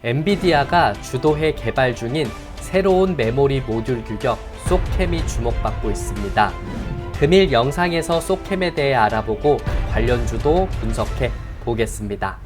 엔비디아가 주도해 개발 중인 새로운 메모리 모듈 규격 소캠이 주목받고 있습니다. 금일 영상에서 소캠에 대해 알아보고 관련주도 분석해 보겠습니다.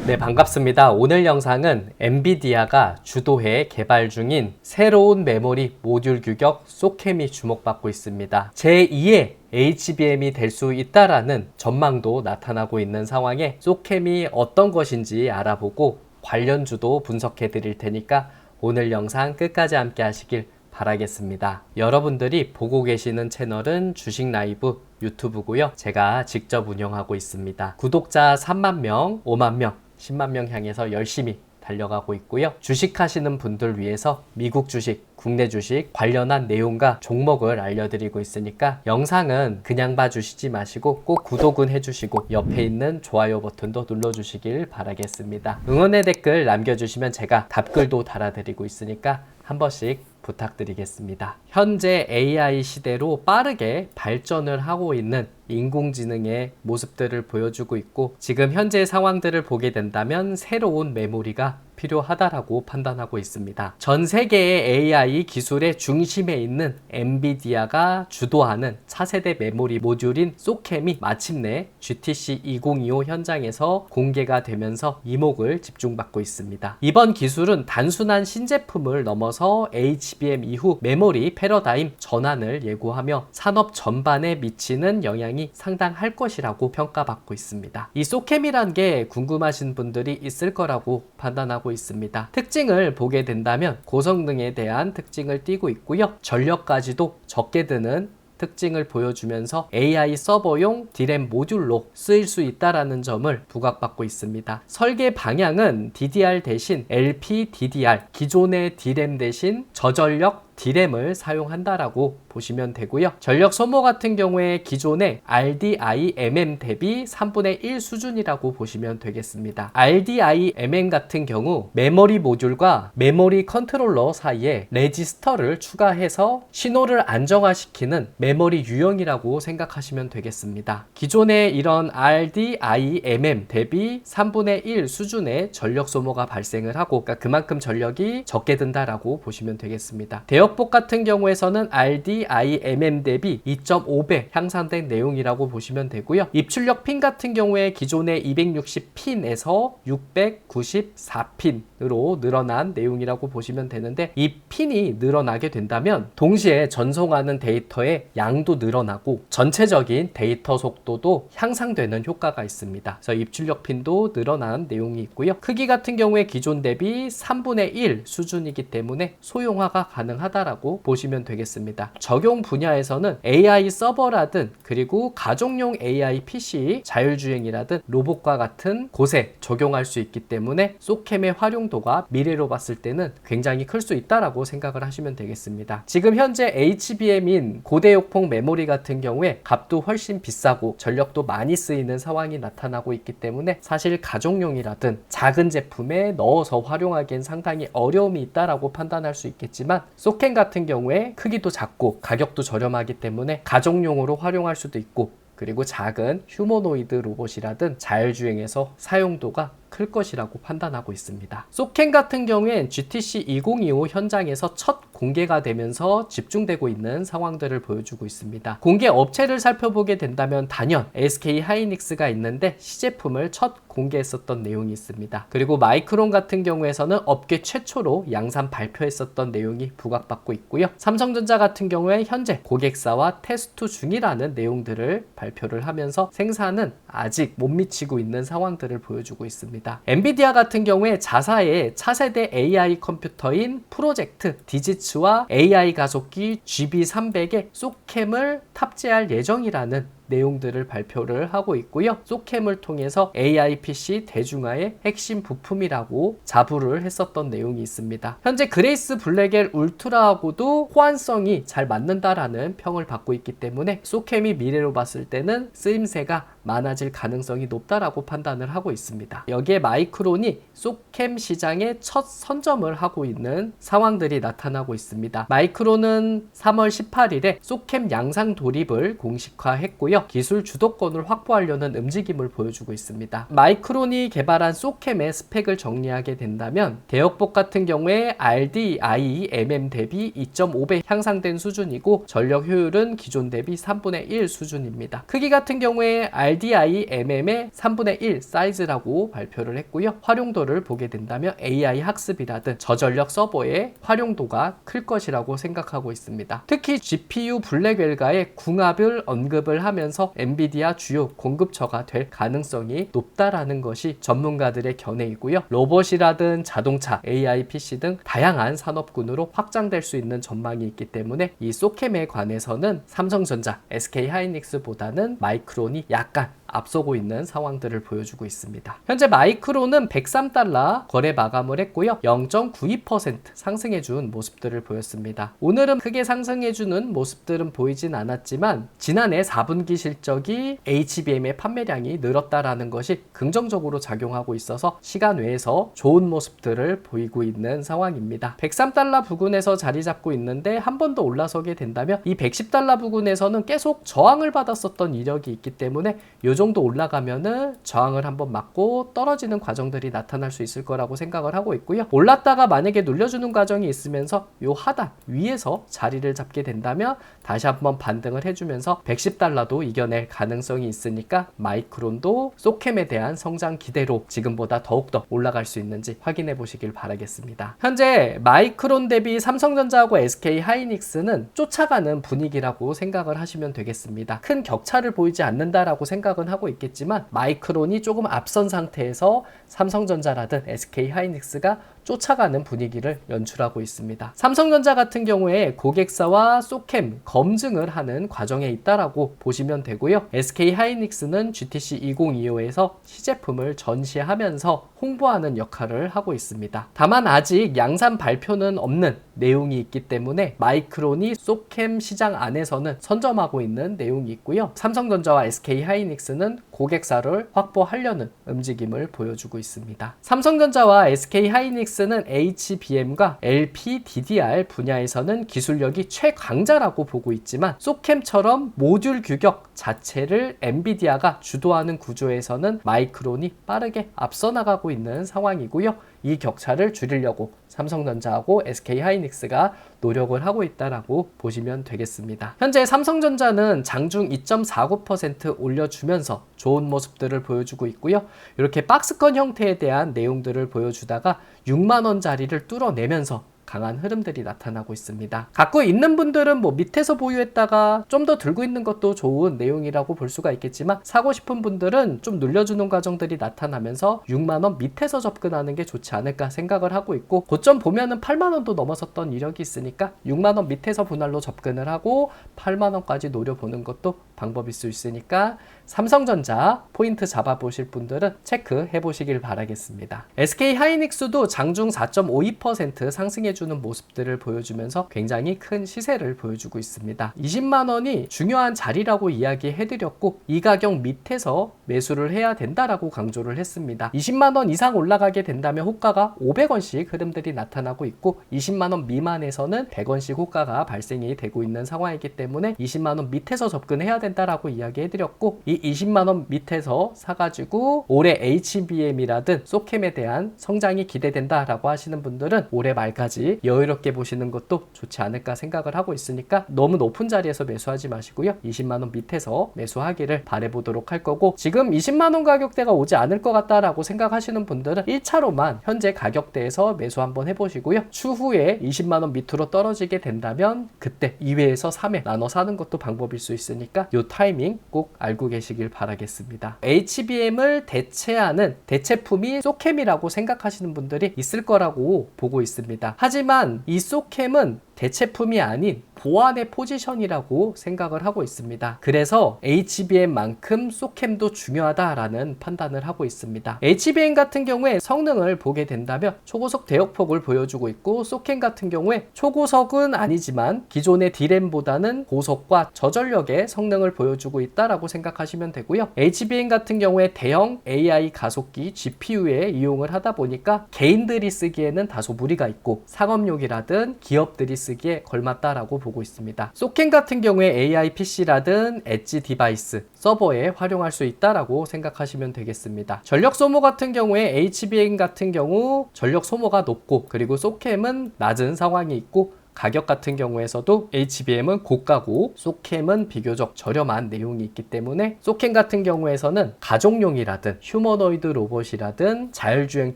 네, 반갑습니다. 오늘 영상은 엔비디아가 주도해 개발 중인 새로운 메모리 모듈 규격 소캠이 주목받고 있습니다. 제2의 HBM이 될 수 있다라는 전망도 나타나고 있는 상황에 소캠이 어떤 것인지 알아보고 관련주도 분석해 드릴 테니까 오늘 영상 끝까지 함께 하시길 바라겠습니다. 여러분들이 보고 계시는 채널은 주식라이브 유튜브고요. 제가 직접 운영하고 있습니다. 구독자 3만 명, 5만 명, 10만 명 향해서 열심히 달려가고 있고요. 주식하시는 분들 위해서 미국 주식, 국내 주식 관련한 내용과 종목을 알려드리고 있으니까 영상은 그냥 봐주시지 마시고 꼭 구독은 해주시고 옆에 있는 좋아요 버튼도 눌러주시길 바라겠습니다. 응원의 댓글 남겨주시면 제가 답글도 달아드리고 있으니까 한 번씩 부탁드리겠습니다. 현재 AI 시대로 빠르게 발전을 하고 있는 인공지능의 모습들을 보여주고 있고, 지금 현재 상황들을 보게 된다면 새로운 메모리가 필요하다라고 판단하고 있습니다. 전 세계의 AI 기술의 중심에 있는 엔비디아가 주도하는 차세대 메모리 모듈인 소캠이 마침내 GTC 2025 현장에서 공개가 되면서 이목을 집중받고 있습니다. 이번 기술은 단순한 신제품을 넘어서 HBM 이후 메모리 패러다임 전환을 예고하며 산업 전반에 미치는 영향이 상당할 것이라고 평가받고 있습니다. 이 소캠이란 게 궁금하신 분들이 있을 거라고 판단하고 있습니다. 특징을 보게 된다면 고성능에 대한 특징을 띠고 있고요. 전력까지도 적게 드는 특징을 보여주면서 AI 서버용 D램 모듈로 쓰일 수 있다는 점을 부각받고 있습니다. 설계 방향은 DDR 대신 LPDDR, 기존의 D램 대신 저전력 D램을 사용한다라고 보시면 되고요. 전력 소모 같은 경우에 기존의 RDIMM 대비 3분의 1 수준이라고 보시면 되겠습니다. RDIMM 같은 경우 메모리 모듈과 메모리 컨트롤러 사이에 레지스터를 추가해서 신호를 안정화시키는 메모리 유형이라고 생각하시면 되겠습니다. 기존의 이런 RDIMM 대비 3분의 1 수준의 전력 소모가 발생을 하고, 그러니까 그만큼 전력이 적게 든다라고 보시면 되겠습니다. 대역폭 같은 경우에서는 RDIMM 대비 2.5배 향상된 내용이라고 보시면 되고요. 입출력 핀 같은 경우에 기존의 260핀에서 694핀으로 늘어난 내용이라고 보시면 되는데, 이 핀이 늘어나게 된다면 동시에 전송하는 데이터의 양도 늘어나고 전체적인 데이터 속도도 향상되는 효과가 있습니다. 그래서 입출력 핀도 늘어난 내용이 있고요. 크기 같은 경우에 기존 대비 3분의 1 수준이기 때문에 소형화가 가능하다라고 보시면 되겠습니다. 적용 분야에서는 AI 서버라든 그리고 가정용 AI PC, 자율주행이라든 로봇과 같은 곳에 적용할 수 있기 때문에 소캠의 활용도가 미래로 봤을 때는 굉장히 클 수 있다라고 생각을 하시면 되겠습니다. 지금 현재 HBM인 고대역폭 메모리 같은 경우에 값도 훨씬 비싸고 전력도 많이 쓰이는 상황이 나타나고 있기 때문에 사실 가정용이라든 작은 제품에 넣어서 활용하기엔 상당히 어려움이 있다라고 판단할 수 있겠지만, 소캠 같은 경우에 크기도 작고 가격도 저렴하기 때문에 가정용으로 활용할 수도 있고, 그리고 작은 휴머노이드 로봇이라든 자율주행에서 사용도가 클 것이라고 판단하고 있습니다. 소캠 같은 경우엔 GTC 2025 현장에서 첫 공개가 되면서 집중되고 있는 상황들을 보여주고 있습니다. 공개 업체를 살펴보게 된다면 단연 SK 하이닉스가 있는데 시제품을 첫 공개했었던 내용이 있습니다. 그리고 마이크론 같은 경우에서는 업계 최초로 양산 발표했었던 내용이 부각받고 있고요. 삼성전자 같은 경우에 현재 고객사와 테스트 중이라는 내용들을 발표를 하면서 생산은 아직 못 미치고 있는 상황들을 보여주고 있습니다. 엔비디아 같은 경우에 자사의 차세대 AI 컴퓨터인 프로젝트 디지츠와 AI 가속기 GB300에 소캠을 탑재할 예정이라는 내용들을 발표를 하고 있고요. 소캠을 통해서 AI PC 대중화의 핵심 부품이라고 자부를 했었던 내용이 있습니다. 현재 그레이스 블랙엘 울트라하고도 호환성이 잘 맞는다라는 평을 받고 있기 때문에 소캠이 미래로 봤을 때는 쓰임새가 많아질 가능성이 높다라고 판단을 하고 있습니다. 여기에 마이크론이 소캠 시장에 첫 선점을 하고 있는 상황들이 나타나고 있습니다. 마이크론은 3월 18일에 소캠 양상 돌입을 공식화했고요. 있고요. 기술 주도권을 확보하려는 움직임을 보여주고 있습니다. 마이크론이 개발한 소캠의 스펙을 정리하게 된다면 대역폭 같은 경우에 RDIMM 대비 2.5배 향상된 수준이고 전력 효율은 기존 대비 3분의 1 수준입니다. 크기 같은 경우에 RDIMM의 3분의 1 사이즈라고 발표를 했고요. 활용도를 보게 된다면 AI 학습이라든 저전력 서버의 활용도가 클 것이라고 생각하고 있습니다. 특히 GPU 블랙웰가의 궁합을 언급을 하면서 엔비디아 주요 공급처가 될 가능성이 높다라는 것이 전문가들의 견해이고요. 로봇이라든 자동차, AI PC 등 다양한 산업군으로 확장될 수 있는 전망이 있기 때문에 이 소캠에 관해서는 삼성전자, SK하이닉스보다는 마이크론이 약간 앞서고 있는 상황들을 보여주고 있습니다. 현재 마이크론은 103달러 거래 마감을 했고요. 0.92% 상승해준 모습들을 보였습니다. 오늘은 크게 상승해주는 모습들은 보이진 않았지만 지난해 4분기 실적이 HBM의 판매량이 늘었다라는 것이 긍정적으로 작용하고 있어서 시간 외에서 좋은 모습들을 보이고 있는 상황입니다. 103달러 부근에서 자리 잡고 있는데 한 번 더 올라서게 된다면 이 110달러 부근에서는 계속 저항을 받았었던 이력이 있기 때문에 요 정도 올라가면은 저항을 한번 맞고 떨어지는 과정들이 나타날 수 있을 거라고 생각을 하고 있고요. 올랐다가 만약에 눌려주는 과정이 있으면서 요 하단 위에서 자리를 잡게 된다면 다시 한번 반등을 해주면서 110달러도 이겨낼 가능성이 있으니까 마이크론도 소캠에 대한 성장 기대로 지금보다 더욱더 올라갈 수 있는지 확인해 보시길 바라겠습니다. 현재 마이크론 대비 삼성전자하고 SK하이닉스는 쫓아가는 분위기라고 생각을 하시면 되겠습니다. 큰 격차를 보이지 않는다라고 생각은 하고 있겠지만 마이크론이 조금 앞선 상태에서 삼성전자라든 SK하이닉스가 쫓아가는 분위기를 연출하고 있습니다. 삼성전자 같은 경우에 고객사와 소캠 검증을 하는 과정에 있다라고 보시면 되고요. SK하이닉스는 GTC 2025에서 시제품을 전시하면서 홍보하는 역할을 하고 있습니다. 다만 아직 양산 발표는 없는 내용이 있기 때문에 마이크론이 소캠 시장 안에서는 선점하고 있는 내용이 있고요. 삼성전자와 SK하이닉스는 고객사를 확보하려는 움직임을 보여주고 있습니다. 삼성전자와 SK하이닉스는 HBM과 LPDDR 분야에서는 기술력이 최강자라고 보고 있지만 소캠처럼 모듈 규격 자체를 엔비디아가 주도하는 구조에서는 마이크론이 빠르게 앞서 나가고 있는 상황이고요. 이 격차를 줄이려고 삼성전자하고 SK하이닉스가 노력을 하고 있다라고 보시면 되겠습니다. 현재 삼성전자는 장중 2.49% 올려주면서 좋은 모습들을 보여주고 있고요. 이렇게 박스권 형태에 대한 내용들을 보여주다가 6만원짜리를 뚫어내면서 강한 흐름들이 나타나고 있습니다. 갖고 있는 분들은 뭐 밑에서 보유했다가 좀 더 들고 있는 것도 좋은 내용이라고 볼 수가 있겠지만 사고 싶은 분들은 좀 눌려주는 과정들이 나타나면서 6만원 밑에서 접근하는 게 좋지 않을까 생각을 하고 있고 고점 보면은 8만원도 넘어섰던 이력이 있으니까 6만원 밑에서 분할로 접근을 하고 8만원까지 노려보는 것도 방법일 수 있으니까 삼성전자 포인트 잡아보실 분들은 체크해 보시길 바라겠습니다. SK하이닉스도 장중 4.52% 상승해주는 모습들을 보여주면서 굉장히 큰 시세를 보여주고 있습니다. 20만원이 중요한 자리라고 이야기해드렸고 이 가격 밑에서 매수를 해야 된다라고 강조를 했습니다. 20만원 이상 올라가게 된다면 호가가 500원씩 흐름들이 나타나고 있고 20만원 미만에서는 100원씩 호가가 발생이 되고 있는 상황이기 때문에 20만원 밑에서 접근해야 된다라고 이야기해드렸고 이 20만원 밑에서 사가지고 올해 HBM이라든 소캠에 대한 성장이 기대된다라고 하시는 분들은 올해 말까지 여유롭게 보시는 것도 좋지 않을까 생각을 하고 있으니까 너무 높은 자리에서 매수하지 마시고요. 20만원 밑에서 매수하기를 바라보도록 할 거고 지금 20만원 가격대가 오지 않을 것 같다라고 생각하시는 분들은 1차로만 현재 가격대에서 매수 한번 해보시고요. 추후에 20만원 밑으로 떨어지게 된다면 그때 2회에서 3회 나눠 사는 것도 방법일 수 있으니까 이 타이밍 꼭 알고 계시길 바라겠습니다. HBM을 대체하는 대체품이 소캠이라고 생각하시는 분들이 있을 거라고 보고 있습니다. 하지만 이 소캠은 대체품이 아닌 보안의 포지션이라고 생각을 하고 있습니다. 그래서 HBM만큼 소캠도 중요하다라는 판단을 하고 있습니다. HBM 같은 경우에 성능을 보게 된다면 초고속 대역폭을 보여주고 있고 소캠 같은 경우에 초고속은 아니지만 기존의 D램보다는 고속과 저전력의 성능을 보여주고 있다라고 생각하시면 되고요. HBM 같은 경우에 대형 AI 가속기 GPU에 이용을 하다 보니까 개인들이 쓰기에는 다소 무리가 있고 상업용이라든 기업들이 쓰기에 걸맞다라고 보고 있습니다. 소캠 같은 경우에 AI PC라든 엣지 디바이스, 서버에 활용할 수 있다라고 생각하시면 되겠습니다. 전력 소모 같은 경우에 HBM 같은 경우 전력 소모가 높고 그리고 소캠은 낮은 상황이 있고 가격 같은 경우에서도 HBM은 고가고 소캠은 비교적 저렴한 내용이 있기 때문에 소캠 같은 경우에서는 가족용이라든 휴머노이드 로봇이라든 자율주행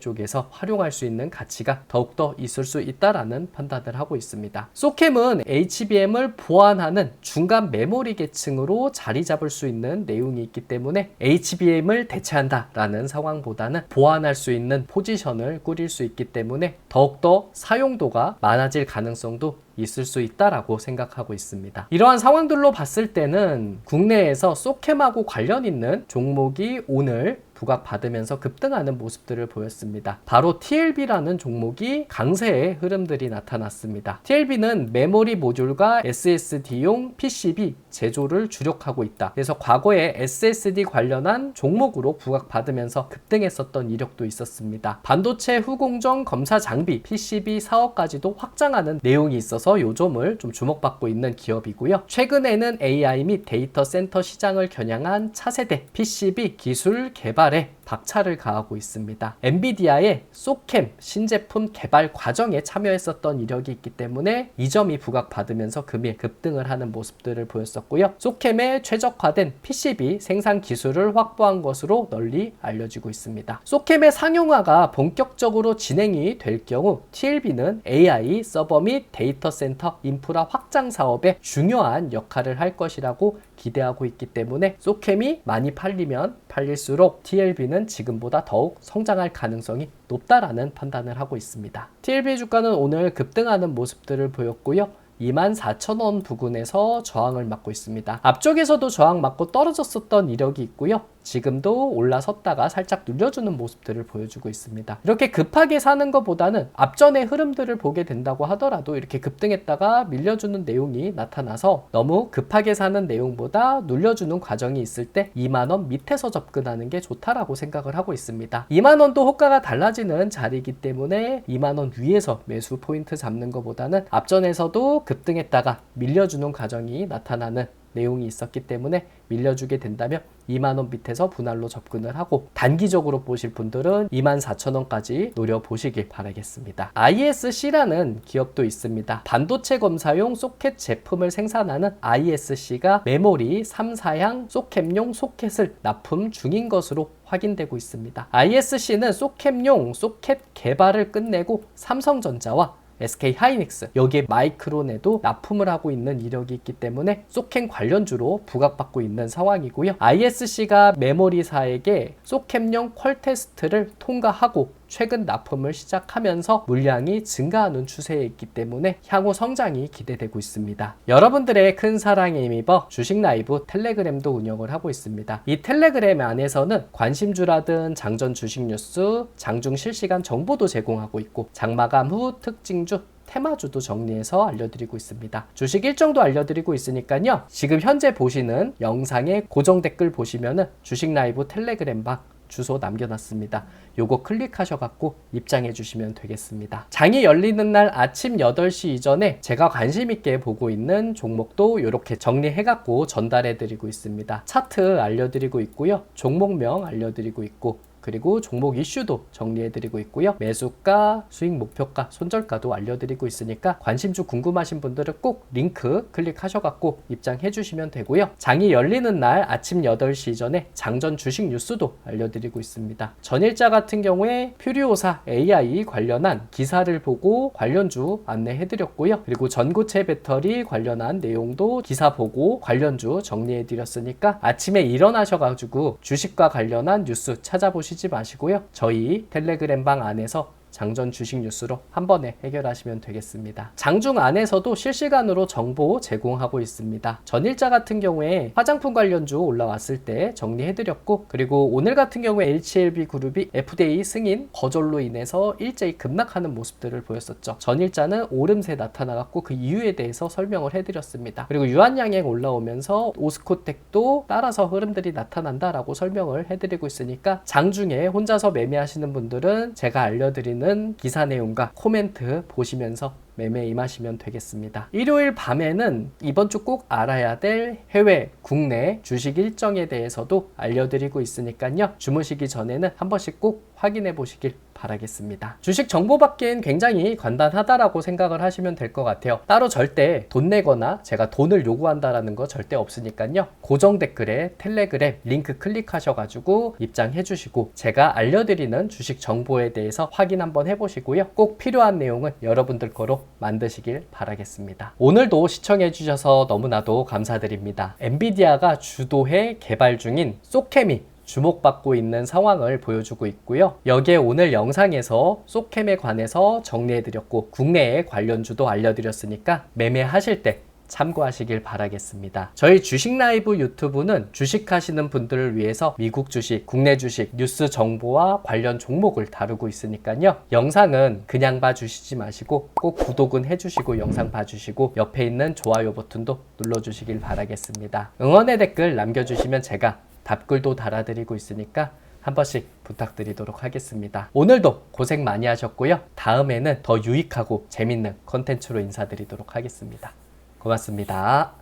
쪽에서 활용할 수 있는 가치가 더욱더 있을 수 있다라는 판단을 하고 있습니다. 소캠은 HBM을 보완하는 중간 메모리 계층으로 자리 잡을 수 있는 내용이 있기 때문에 HBM을 대체한다라는 상황보다는 보완할 수 있는 포지션을 꾸릴 수 있기 때문에 더욱더 사용도가 많아질 가능성도 있을 수 있다라고 생각하고 있습니다. 이러한 상황들로 봤을 때는 국내에서 소캠하고 관련 있는 종목이 오늘 부각받으면서 급등하는 모습들을 보였습니다. 바로 TLB라는 종목이 강세의 흐름들이 나타났습니다. TLB는 메모리 모듈과 SSD용 PCB 제조를 주력하고 있다. 그래서 과거에 SSD 관련한 종목으로 부각받으면서 급등했었던 이력도 있었습니다. 반도체 후공정 검사 장비 PCB 사업까지도 확장하는 내용이 있어서 요점을 좀 주목받고 있는 기업이고요. 최근에는 AI 및 데이터 센터 시장을 겨냥한 차세대 PCB 기술 개발에 박차를 가하고 있습니다. 엔비디아의 소캠 신제품 개발 과정에 참여했었던 이력이 있기 때문에 이 점이 부각받으면서 금일 급등을 하는 모습들을 보였었고요. 소캠의 최적화된 PCB 생산 기술을 확보한 것으로 널리 알려지고 있습니다. 소캠의 상용화가 본격적으로 진행이 될 경우 TLB는 AI 서버 및 데이터 센터 인프라 확장 사업에 중요한 역할을 할 것이라고 기대하고 있기 때문에 소캠이 많이 팔리면 팔릴수록 TLB는 지금보다 더욱 성장할 가능성이 높다라는 판단을 하고 있습니다. TLB 주가는 오늘 급등하는 모습들을 보였고요. 24,000원 부근에서 저항을 맞고 있습니다. 앞쪽에서도 저항 맞고 떨어졌었던 이력이 있고요. 지금도 올라섰다가 살짝 눌려주는 모습들을 보여주고 있습니다. 이렇게 급하게 사는 것보다는 앞전의 흐름들을 보게 된다고 하더라도 이렇게 급등했다가 밀려주는 내용이 나타나서 너무 급하게 사는 내용보다 눌려주는 과정이 있을 때 2만원 밑에서 접근하는 게 좋다라고 생각을 하고 있습니다. 2만원도 호가가 달라지는 자리이기 때문에 2만원 위에서 매수 포인트 잡는 것보다는 앞전에서도 급등했다가 밀려주는 과정이 나타나는 내용이 있었기 때문에 밀려주게 된다면 2만원 밑에서 분할로 접근을 하고 단기적으로 보실 분들은 24,000원까지 노려보시길 바라겠습니다. ISC라는 기업도 있습니다. 반도체 검사용 소켓 제품을 생산하는 ISC가 메모리 3, 4향 소켓용 소켓을 납품 중인 것으로 확인되고 있습니다. ISC는 소켓용 소켓 개발을 끝내고 삼성전자와 SK하이닉스 여기에 마이크론에도 납품을 하고 있는 이력이 있기 때문에 소캠 관련주로 부각받고 있는 상황이고요. ISC가 메모리사에게 소캠용 퀄 테스트를 통과하고 최근 납품을 시작하면서 물량이 증가하는 추세에 있기 때문에 향후 성장이 기대되고 있습니다. 여러분들의 큰 사랑에 힘입어 주식 라이브 텔레그램도 운영을 하고 있습니다. 이 텔레그램 안에서는 관심주라든 장전 주식 뉴스, 장중 실시간 정보도 제공하고 있고 장마감 후 특징주 테마주도 정리해서 알려드리고 있습니다. 주식 일정도 알려드리고 있으니까요. 지금 현재 보시는 영상의 고정 댓글 보시면은 주식 라이브 텔레그램방 주소 남겨놨습니다. 요거 클릭하셔갖고 입장해 주시면 되겠습니다. 장이 열리는 날 아침 8시 이전에 제가 관심 있게 보고 있는 종목도 이렇게 정리해갖고 전달해 드리고 있습니다. 차트 알려드리고 있고요. 종목명 알려드리고 있고 그리고 종목 이슈도 정리해드리고 있고요. 매수가, 수익 목표가, 손절가도 알려드리고 있으니까 관심주 궁금하신 분들은 꼭 링크 클릭하셔갖고 입장해주시면 되고요. 장이 열리는 날 아침 8시 전에 장전 주식 뉴스도 알려드리고 있습니다. 전일자 같은 경우에 퓨리오사 AI 관련한 기사를 보고 관련주 안내해드렸고요. 그리고 전고체 배터리 관련한 내용도 기사 보고 관련주 정리해드렸으니까 아침에 일어나셔가지고 주식과 관련한 뉴스 찾아보시지 마시고요. 저희 텔레그램방 안에서 장전 주식 뉴스로 한 번에 해결하시면 되겠습니다. 장중 안에서도 실시간으로 정보 제공하고 있습니다. 전일자 같은 경우에 화장품 관련주 올라왔을 때 정리해드렸고 그리고 오늘 같은 경우에 HLB 그룹이 FDA 승인 거절로 인해서 일제히 급락하는 모습들을 보였었죠. 전일자는 오름세 나타나갖고 그 이유에 대해서 설명을 해드렸습니다. 그리고 유한양행 올라오면서 오스코텍도 따라서 흐름들이 나타난다라고 설명을 해드리고 있으니까 장중에 혼자서 매매하시는 분들은 제가 알려드리는 기사 내용과 코멘트 보시면서 매매 임하시면 되겠습니다. 일요일 밤에는 이번 주 꼭 알아야 될 해외, 국내 주식 일정에 대해서도 알려드리고 있으니까요. 주무시기 전에는 한 번씩 꼭 확인해 보시길 바라겠습니다. 주식 정보 받기엔 굉장히 간단하다라고 생각을 하시면 될 것 같아요. 따로 절대 돈 내거나 제가 돈을 요구한다라는 거 절대 없으니까요. 고정 댓글에 텔레그램 링크 클릭하셔가지고 입장해 주시고 제가 알려드리는 주식 정보에 대해서 확인 한번 해보시고요. 꼭 필요한 내용은 여러분들 거로 만드시길 바라겠습니다. 오늘도 시청해 주셔서 너무나도 감사드립니다. 엔비디아가 주도해 개발 중인 소케미 주목받고 있는 상황을 보여주고 있고요. 여기에 오늘 영상에서 소캠에 관해서 정리해드렸고 국내의 관련주도 알려드렸으니까 매매하실 때 참고하시길 바라겠습니다. 저희 주식 라이브 유튜브는 주식하시는 분들을 위해서 미국 주식, 국내 주식, 뉴스 정보와 관련 종목을 다루고 있으니까요. 영상은 그냥 봐주시지 마시고 꼭 구독은 해주시고 영상 봐주시고 옆에 있는 좋아요 버튼도 눌러주시길 바라겠습니다. 응원의 댓글 남겨주시면 제가 답글도 달아드리고 있으니까 한 번씩 부탁드리도록 하겠습니다. 오늘도 고생 많이 하셨고요. 다음에는 더 유익하고 재밌는 컨텐츠로 인사드리도록 하겠습니다. 고맙습니다.